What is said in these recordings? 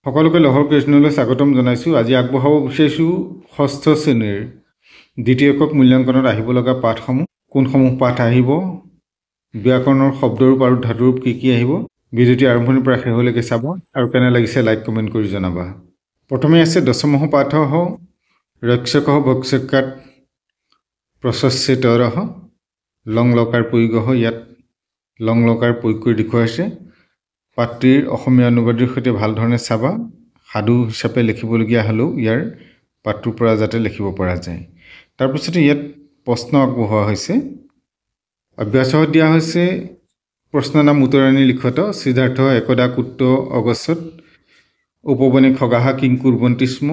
সকলোকে লহৰ কৃষ্ণলৈ স্বাগতম জনাইছোঁ। আজি আগবঢ়াব বিচাৰিছোঁ ষষ্ঠ শ্ৰেণীৰ দ্বিতীয় একক মূল্যাংকনত আহিব লগা পাঠসমূহ। কোনসমূহ পাঠ আহিব, ব্যাকৰণৰ শব্দৰূপ আৰু ধাতুৰূপ কি কি আহিব, ভিডিঅ'টি আৰম্ভণিৰ পৰা শেষলৈকে চাব আৰু কেনে লাগিছে লাইক কমেণ্ট কৰি জনাবা। প্ৰথমে আছে দশমঃ পাঠঃ ৰক্ষকঃ ভক্ষকাৎ প্ৰশস্যেতৰঃ লং লকাৰ প্ৰয়োগঃ। ইয়াত লং লকাৰ প্ৰয়োগ কৰি দেখুৱাইছে। পাঠটিৰ অসমীয়া অনুবাদৰ সৈতে ভাল ধৰণে চাবা। সাধু হিচাপে লিখিবলগীয়া হ'লেও ইয়াৰ পাঠটোৰ পৰা যাতে লিখিব পৰা যায়। তাৰপিছতে ইয়াত প্ৰশ্ন আগবঢ়োৱা হৈছে। অভ্যাসত দিয়া হৈছে প্ৰশ্ন নাম উত্তৰাণী লিখত সিদ্ধাৰ্থ একদা কুত্ৰ অগচ্ছত উপবনে খগাহ কিং কুৰ্বন্তি স্ম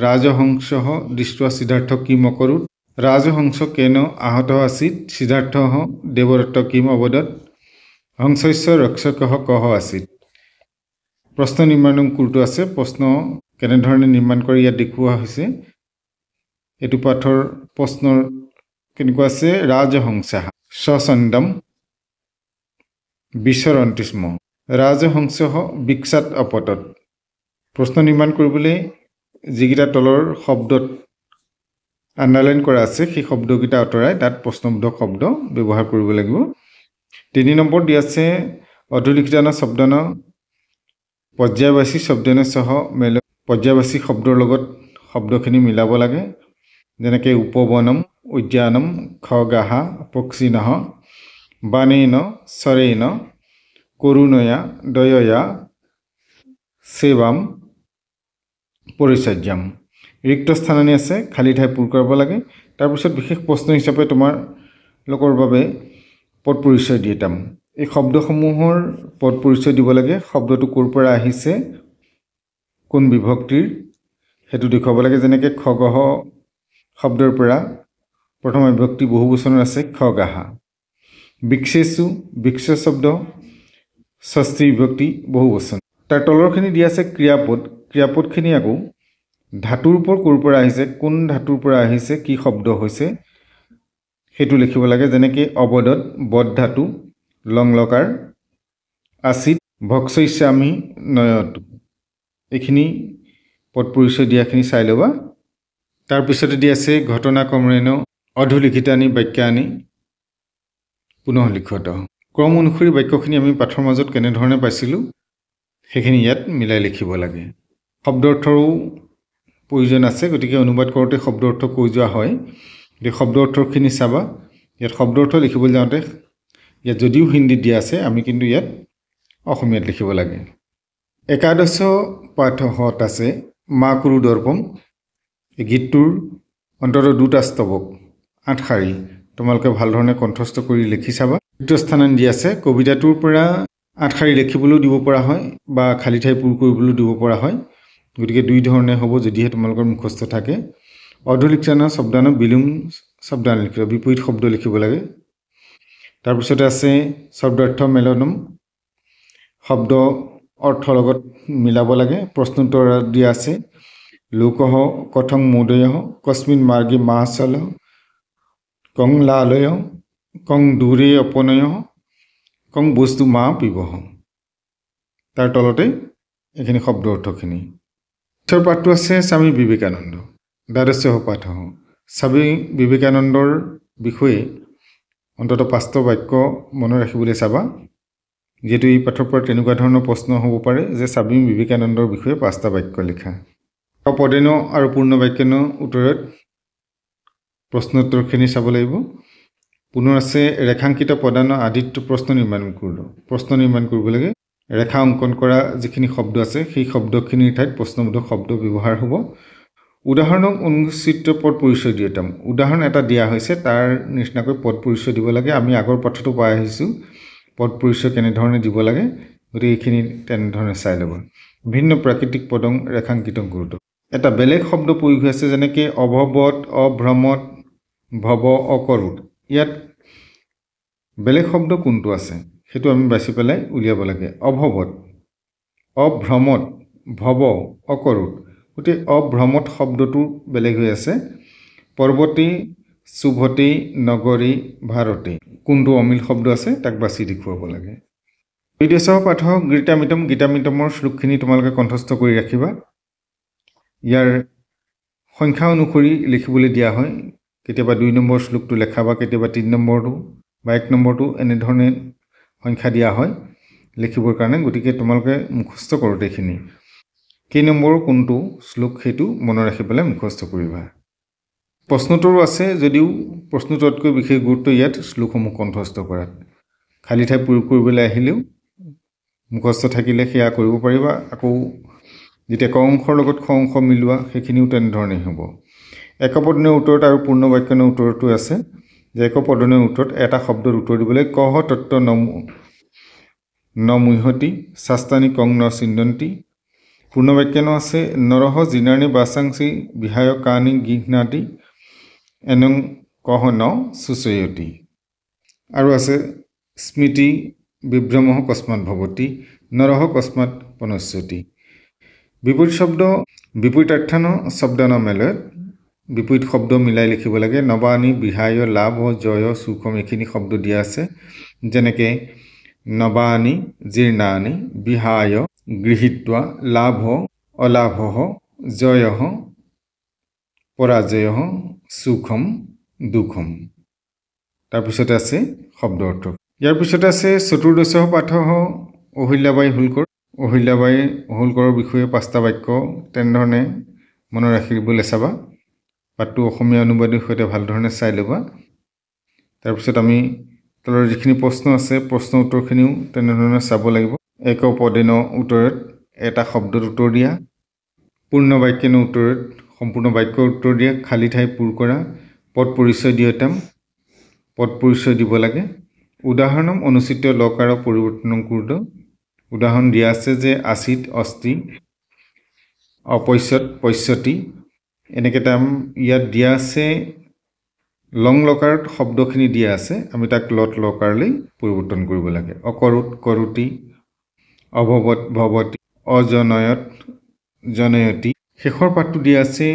ৰাজহংসঃ দৃष्ट्वा সিদ্ধাৰ্থ কিম অকৰোৎ ৰাজহংস কেন আহত আছিত সিদ্ধাৰ্থঃ দেৱদত্ত কিম অবদত হংসস্য ৰক্ষকঃ কহ আছিল। প্ৰশ্ন নিৰ্মাণ কোৰটো আছে। প্ৰশ্ন কেনেধৰণে নিৰ্মাণ কৰে ইয়াত দেখুওৱা হৈছে। এইটো পাঠৰ প্ৰশ্নৰ কেনেকুৱা আছে। ৰাজহংসঃ স্বছন্দম বিচৰন্তি স্ম ৰাজহংসঃ বিক্ষাত অপতত। প্ৰশ্ন নিৰ্মাণ কৰিবলৈ যিকেইটা তলৰ শব্দত আণ্ডাৰলাইন কৰা আছে সেই শব্দকেইটা আঁতৰাই তাত প্ৰশ্নবোধক শব্দ ব্যৱহাৰ কৰিব লাগিব। 3 নম্বৰ দি আছে অধুলিখিতান শব্দান পৰ্যায়বাচী শব্দন সহ মেল। পৰ্যায়বাচী শব্দৰ লগত শব্দখিনি মিলাব লাগে। যেনেকৈ উপবনম উদ্যানম খগাহ পক্ষিণঃ বানেন স্বৰেণ কৰুণয়া দয়য়া সেৱাম পৰিচৰ্যাম। ৰিক্ত স্থাননি আছে, খালী ঠাই পূৰ কৰিব লাগে। তাৰপিছত বিশেষ প্ৰশ্ন হিচাপে তোমালোকৰ বাবে পদ পৰিচয় দি যাম। এই শব্দসমূহৰ পদ পৰিচয় দিব লাগে। শব্দটো ক'ৰ পৰা আহিছে, কোন বিভক্তিৰ, সেইটো দেখুৱাব লাগে। যেনেকৈ খগহ শব্দৰ পৰা প্ৰথম বিভক্তি বহু বচনৰ আছে খগাহা। বিক্ষেছু বিক্ষ শব্দ ষষ্ঠী বিভক্তি বহু বচন। তাৰ তলৰখিনি দিয়া আছে ক্ৰিয়াপদ। ক্ৰিয়াপদখিনি আকৌ ধাতুৰ ওপৰত ক'ৰ পৰা আহিছে, কোন ধাতুৰ পৰা আহিছে, কি শব্দ হৈছে সেইটো লিখিব লাগে। যেনেকৈ অবদত বদ ধাতু লং লকাৰ আছিত ভক্ষয়িষ্যামি নয়তু। এইখিনি পদ পৰিচয় দিয়াখিনি চাই ল'বা। তাৰপিছতে দি আছে ঘটনাক্ৰমেণ অধুলিখিতানি বাক্যানি পুনঃ লিখত। ক্ৰম অনুসৰি বাক্যখিনি আমি পাঠৰ মাজত কেনেধৰণে পাইছিলোঁ সেইখিনি ইয়াত মিলাই লিখিব লাগে। শব্দ অৰ্থৰো প্ৰয়োজন আছে, গতিকে অনুবাদ কৰোঁতে শব্দ অৰ্থ কৈ যোৱা হয়। গতিকে শব্দ অৰ্থখিনি চাবা। ইয়াত শব্দ অৰ্থ লিখিবলৈ যাওঁতে ইয়াত যদিও হিন্দীত দিয়া আছে, আমি কিন্তু ইয়াত অসমীয়াত লিখিব লাগে। একাদশ পাঠত আছে মা কুৰু দৰ্পম। এই গীতটোৰ অন্ততঃ 2টা স্তৱক 8 শাৰী তোমালোকে ভাল ধৰণে কণ্ঠস্থ কৰি লিখি চাবা। দ্বিতীয় স্থানত দি আছে কবিতাটোৰ পৰা 8 শাৰী লিখিবলৈও দিব পৰা হয় বা খালী ঠাই পূৰ কৰিবলৈও দিব পৰা হয়। গতিকে দুই ধৰণে হ'ব যদিহে তোমালোকৰ মুখস্থ থাকে। অধুলিখিতান শব্দান বিলোম শব্দান লিখিব, বিপৰীত শব্দ লিখিব লাগে। তাৰপিছতে আছে শব্দাৰ্থ মেলনম, শব্দ অৰ্থৰ লগত মিলাব লাগে। প্ৰশ্নোত্তৰ দিয়া আছে লোকঃ কথং মোদয় কস্মিন মাৰ্গে মাচল কং লালয় কং দূৰে অপনয় কং বস্তু মা পিবহ। তাৰ তলতে এইখিনি শব্দ অৰ্থখিনি। পিছৰ পাঠটো আছে স্বামী বিবেকানন্দ। দ্বাদশ পাঠ স্বামী বিবেকানন্দৰ বিষয়ে অন্ততঃ 5টা বাক্য মনত ৰাখিবলৈ চাবা। যিহেতু এই পাঠৰ পৰা তেনেকুৱা ধৰণৰ প্ৰশ্ন হ'ব পাৰে যে স্বামী বিবেকানন্দৰ বিষয়ে 5টা বাক্য লিখা। পদেন আৰু পূৰ্ণ বাক্যন উত্তৰত প্ৰশ্নোত্তৰখিনি চাব লাগিব। পুনৰ আছে ৰেখাংকিত পদান আদিত্য প্ৰশ্ন নিৰ্মাণ কৰিব লাগে। ৰেখা অংকন কৰা যিখিনি শব্দ আছে সেই শব্দখিনিৰ ঠাইত প্ৰশ্নবোধক শব্দ ব্যৱহাৰ হ'ব। উদাহৰণক অনুচিত পদ পৰিচয় দি যাম। উদাহৰণ এটা দিয়া হৈছে, তাৰ নিচিনাকৈ পদ পৰিচয় দিব লাগে। আমি আগৰ পাঠতো পাই আহিছোঁ পদ পৰিচয় কেনেধৰণে দিব লাগে, গতিকে এইখিনি তেনেধৰণে চাই ল'ব। ভিন্ন প্ৰাকৃতিক পদং ৰেখাংকিত গুৰুত্ব। এটা বেলেগ শব্দ প্ৰয়োগ হৈ আছে, যেনেকৈ অভৱত অভ্ৰমত ভৱ অকৰোৎ। ইয়াত বেলেগ শব্দ কোনটো আছে সেইটো আমি বাছি পেলাই উলিয়াব লাগে। অভৱত, অভ্ৰমত, ভৱ, অকৰোৎ। গতিকে অভ্ৰমত শব্দটো বেলেগ হৈ আছে। পৰ্বতী শুভতী নগৰী ভাৰতী, কোনটো অমিল শব্দ আছে তাক বাছি দেখুৱাব লাগে। বিদেশহ পাঠ গীতামিতম গীতামিতমৰ শ্লোকখিনি তোমালোকে কণ্ঠস্থ কৰি ৰাখিবা ইয়াৰ সংখ্যা অনুসৰি লিখিবলৈ দিয়া হয় কেতিয়াবা 2 নম্বৰ শ্লোকটো লেখা বা কেতিয়াবা 3 নম্বৰটো বা 1 নম্বৰটো এনেধৰণে সংখ্যা দিয়া হয় লিখিবৰ কাৰণে গতিকে তোমালোকে মুখস্থ কৰোতে এইখিনি কেই নম্বৰ কোনটো শ্লোক হেতু মনত ৰাখি পেলাই মুখস্থ কৰিবা প্ৰশ্নোত্তৰো আছে যদিও প্ৰশ্নোত্তৰতকৈ বিশেষ গুৰুত্ব ইয়াত শ্লোকসমূহ কণ্ঠস্থ কৰাত খালি ঠাই পূৰণ কৰিবলৈ আহিলেও মুখস্থ থাকিলে সেয়া কৰিব পাৰিবা আকৌ যেতিয়া ক অংশৰ লগত খ অংশ মিলোৱা সেইখিনিও তেনেধৰণেই হ'ব একপদনৰ উত্তৰত আৰু পূৰ্ণ বাক্যনৰ উত্তৰটো আছে যে একপদনৰ উত্তৰত এটা শব্দৰ উত্তৰ দিবলৈ কহ তত্ত্ব নমুহতি শাস্তানি কং ন চিন্দন্তি পূৰ্ণ বাক্যন আছে নৰহ জিনানি বাসাংসি বিহায় কানি গিহ্নাতি এনং কহ ন সুচয়তি আৰু আছে স্মৃতি বিভ্ৰমহ কস্মাৎ ভৱতি নৰহ কস্মাৎ পনস্যতি বিপৰীত শব্দ বিপৰীতাৰ্থন শব্দান মেলত বিপৰীত শব্দ মিলাই লিখিব লাগে নবানি বিহায় লাভ জয় সুখম এইখিনি শব্দ দিয়া আছে যেনেকে নবানি জীৰ্ণানি বিহায় গৃহীত্বা লাভ অলাভ জয় পৰাজয় সুখম দুখম তাৰপিছতে আছে শব্দ অৰ্থ ইয়াৰ পিছতে আছে চতুৰ্দশ পাঠ অহিল্যাবাই হোলকৰৰ বিষয়ে 5টা বাক্য তেনেধৰণে মনত ৰাখিবলৈ চাবা পাঠটো অসমীয়া অনুবাদৰ সৈতে ভালধৰণে চাই ল'বা তাৰপিছত আমি তলৰ যিখিনি প্ৰশ্ন আছে প্ৰশ্ন উত্তৰখিনিও তেনেধৰণে চাব লাগিব একপদেন উত্তৰত এটা শব্দৰ উত্তৰ দিয়া পূৰ্ণ বাক্যনৰ উত্তৰত সম্পূৰ্ণ বাক্যৰ উত্তৰ দিয়া খালি ঠাই পূৰ কৰা পদ পৰিচয় দিয়তাম পদ পৰিচয় দিব লাগে উদাহৰণম অনুচিত লকাৰ পৰিৱৰ্তন কুৰ্দ উদাহৰণ দিয়া আছে যে আচিত অস্তি অপস্যত পশ্যতি এনেকৈ তাম ইয়াত দিয়া আছে লং লকাৰত শব্দখিনি দিয়া আছে আমি তাক লত লকাৰলৈ পৰিৱৰ্তন কৰিব লাগে অকৰুত কৰোতি অভৱত ভৱতি অজনয়ত জনয়তি শেষৰ পাঠটো দিয়া আছে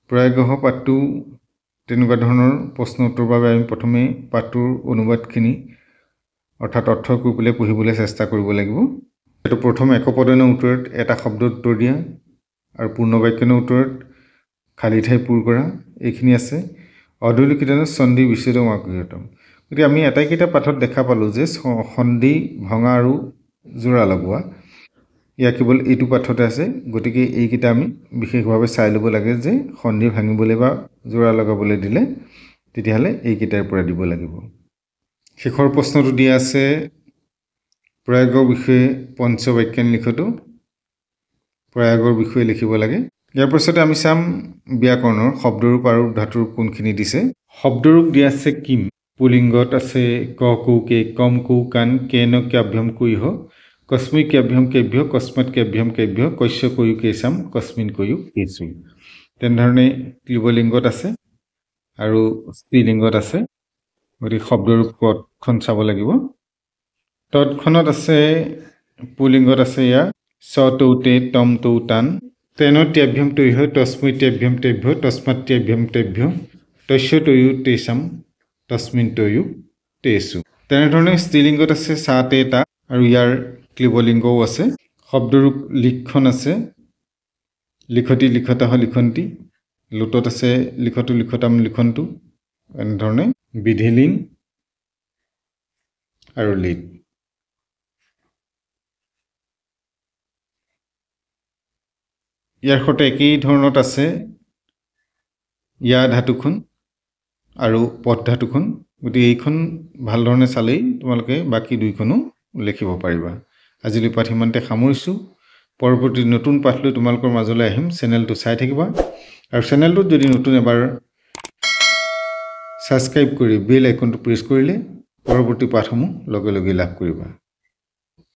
প্ৰয়াগহ পাঠটো তেনেকুৱা ধৰণৰ প্ৰশ্ন উত্তৰৰ বাবে আমি প্ৰথমে পাঠটোৰ অনুবাদখিনি অৰ্থাৎ অৰ্থ কৰি পেলাই পঢ়িবলৈ চেষ্টা কৰিব লাগিব এইটো প্ৰথম একপদনৰ উত্তৰত এটা শব্দৰ উত্তৰ দিয়া আৰু পূৰ্ণ বাক্যনৰ উত্তৰত খালি ঠাই পূৰ কৰা এইখিনি আছে অধুলিখিত সন্ধি বিচ্ছেদ মাকৃতম গতিকে আমি এটাইকেইটা পাঠত দেখা পালোঁ যে সন্ধি ভঙা আৰু জোৰা লগোৱা ইয়া কেৱল এইটো পাঠতে আছে গতিকে এইকেইটা আমি বিশেষভাৱে চাই ল'ব লাগে যে সন্ধি ভাঙিবলৈ বা জোৰা লগাবলৈ দিলে তেতিয়াহ'লে এইকেইটাৰ পৰা দিব লাগিব শেষৰ প্ৰশ্নটো দিয়া আছে প্ৰয়োগৰ বিষয়ে পঞ্চবাক্যান লিখতো প্ৰয়োগৰ বিষয়ে লিখিব লাগে ইয়াৰ পিছতে আমি চাম ব্যাকৰণৰ শব্দৰূপ আৰু ধাতুৰূপ কোনখিনি দিছে শব্দৰূপ দিয়া আছে কিম পুলিংগত আছে ক কু কে কম কু কান কেন ক্যাভ্যম কুইহ কস্মি ক্যাভ্যম কেভ্য কস্মাৎ ক্যাভ্যম কেভ্য কস্য কয়ু কেশাম কস্মিন কয়ু কেশু তেনেধৰণে ক্লিবলিংগত আছে আৰু স্ত্ৰীলিংগত আছে গতিকে শব্দৰূপ পদখন চাব লাগিব তৎখনত আছে পুলিংগত আছে ইয়াৰ স তৌতে তম তৌ তান তেনত্যাভ্যম তৈহ তস্মৈত্যাভ্যম তেভ্য তস্মাত্যাভ্যম তেভ্য তস্য তয়ু তেসাম তস্মিন তয়ু তেসু তেনেধৰণে স্ত্ৰীলিংগত আছে সা তে তা আৰু ইয়াৰ ক্লিবলিংগও আছে শব্দৰূপ লিখন আছে লিখতি লিখতাহ লিখন্তি লুটত আছে লিখতু লিখতাম লিখন্তু এনেধৰণে বিধিলিং আৰু লিট ইয়াৰ সৈতে একেই ধৰণত আছে ইয়া ধাতুখন আৰু পদ ধাতুখন গতিকে এইখন ভাল ধৰণে চালেই তোমালোকে বাকী দুইখনো লিখিব পাৰিবা আজিলৈ পাঠ ইমানতে সামৰিছোঁ পৰৱৰ্তী নতুন পাঠ লৈ তোমালোকৰ মাজলৈ আহিম চেনেলটো চাই থাকিবা আৰু চেনেলটোত যদি নতুন এবাৰ সাবস্ক্ৰাইব কৰি বেল আইকনটো প্ৰেছ কৰিলে পৰৱৰ্তী পাঠসমূহ লগে লগে লাভ কৰিবা